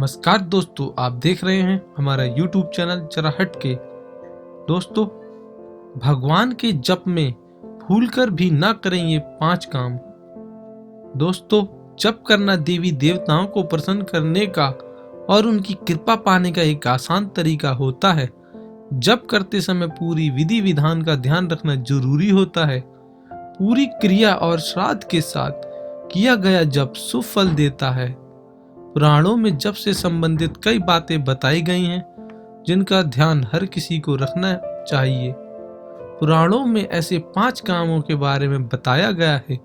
नमस्कार दोस्तों, आप देख रहे हैं हमारा YouTube चैनल जरा हट के। दोस्तों, भगवान के जप में भूलकर भी ना करें ये 5 काम। दोस्तों, जप करना देवी देवताओं को प्रसन्न करने का और उनकी कृपा पाने का एक आसान तरीका होता है। जप करते समय पूरी विधि विधान का ध्यान रखना जरूरी होता है। पूरी क्रिया और श्राद्ध के साथ किया गया जप शुभ फल देता है। पुराणों में जप से संबंधित कई बातें बताई गई हैं जिनका ध्यान हर किसी को रखना चाहिए। पुराणों में ऐसे 5 कामों के बारे में बताया गया है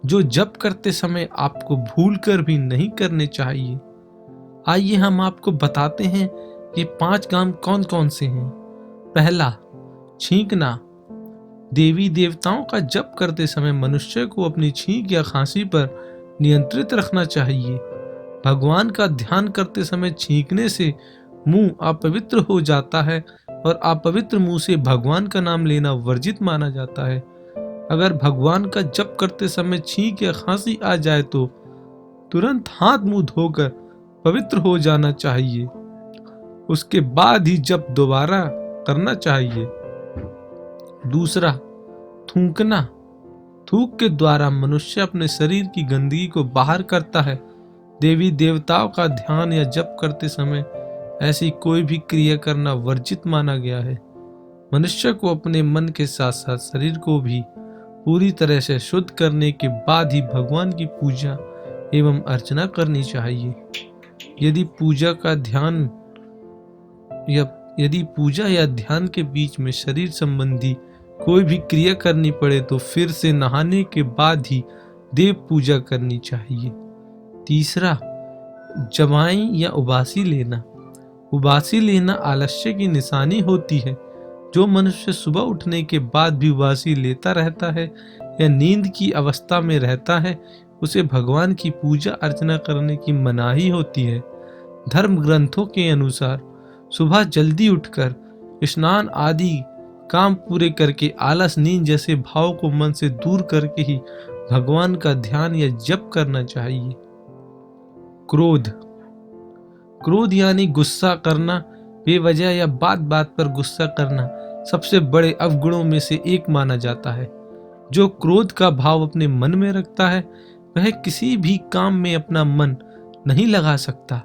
जो जप करते समय आपको भूलकर भी नहीं करने चाहिए। आइए हम आपको बताते हैं ये 5 काम कौन कौन से हैं। पहला, छींकना। देवी देवताओं का जप करते समय मनुष्य को अपनी छींक या खांसी पर नियंत्रित रखना चाहिए। भगवान का ध्यान करते समय छींकने से मुंह अपवित्र हो जाता है और अपवित्र मुंह से भगवान का नाम लेना वर्जित माना जाता है। अगर भगवान का जप करते समय छींक या खांसी आ जाए तो तुरंत हाथ मुंह धोकर पवित्र हो जाना चाहिए। उसके बाद ही जप दोबारा करना चाहिए। दूसरा, थूकना। थूक के द्वारा मनुष्य अपने शरीर की गंदगी को बाहर करता है। देवी देवताओं का ध्यान या जप करते समय ऐसी कोई भी क्रिया करना वर्जित माना गया है। मनुष्य को अपने मन के साथ साथ शरीर को भी पूरी तरह से शुद्ध करने के बाद ही भगवान की पूजा एवं अर्चना करनी चाहिए। यदि पूजा या ध्यान के बीच में शरीर संबंधी कोई भी क्रिया करनी पड़े तो फिर से नहाने के बाद ही देव पूजा करनी चाहिए। तीसरा, जमाई या उबासी लेना। उबासी लेना आलस्य की निशानी होती है। जो मनुष्य सुबह उठने के बाद भी उबासी लेता रहता है या नींद की अवस्था में रहता है, उसे भगवान की पूजा अर्चना करने की मनाही होती है। धर्म ग्रंथों के अनुसार सुबह जल्दी उठकर स्नान आदि काम पूरे करके आलस, नींद जैसे भाव को मन से दूर करके ही भगवान का ध्यान या जप करना चाहिए। क्रोध यानी गुस्सा करना, बेवजह या बात बात पर गुस्सा करना सबसे बड़े अवगुणों में से एक माना जाता है। जो क्रोध का भाव अपने मन में रखता है वह किसी भी काम में अपना मन नहीं लगा सकता।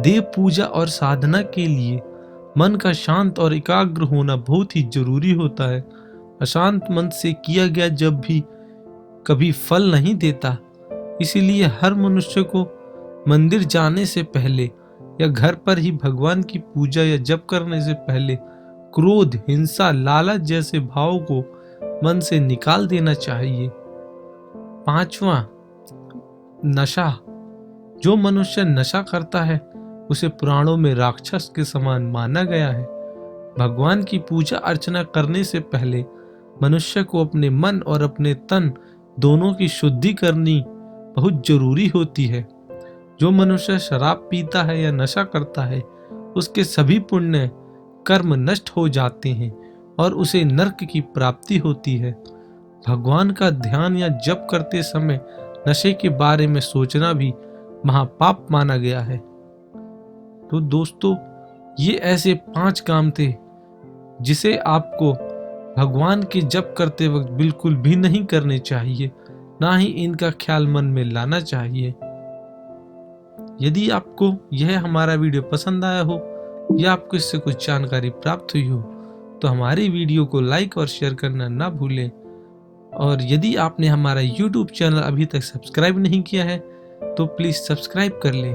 देव पूजा और साधना के लिए मन का शांत और एकाग्र होना बहुत ही जरूरी होता है। अशांत मन से किया गया जब भी कभी फल नहीं देता। इसीलिए हर मनुष्य को मंदिर जाने से पहले या घर पर ही भगवान की पूजा या जप करने से पहले क्रोध, हिंसा, लालच जैसे भावों को मन से निकाल देना चाहिए। 5वां, नशा। जो मनुष्य नशा करता है उसे पुराणों में राक्षस के समान माना गया है। भगवान की पूजा अर्चना करने से पहले मनुष्य को अपने मन और अपने तन दोनों की शुद्धि करनी बहुत जरूरी होती है। जो मनुष्य शराब पीता है या नशा करता है उसके सभी पुण्य कर्म नष्ट हो जाते हैं और उसे नरक की प्राप्ति होती है। भगवान का ध्यान या जप करते समय नशे के बारे में सोचना भी महापाप माना गया है। तो दोस्तों, ये ऐसे 5 काम थे जिसे आपको भगवान के जप करते वक्त बिल्कुल भी नहीं करने चाहिए, ना ही इनका ख्याल मन में लाना चाहिए। यदि आपको यह हमारा वीडियो पसंद आया हो या आपको इससे कुछ जानकारी प्राप्त हुई हो तो हमारी वीडियो को लाइक और शेयर करना ना भूलें। और यदि आपने हमारा YouTube चैनल अभी तक सब्सक्राइब नहीं किया है तो प्लीज़ सब्सक्राइब कर लें।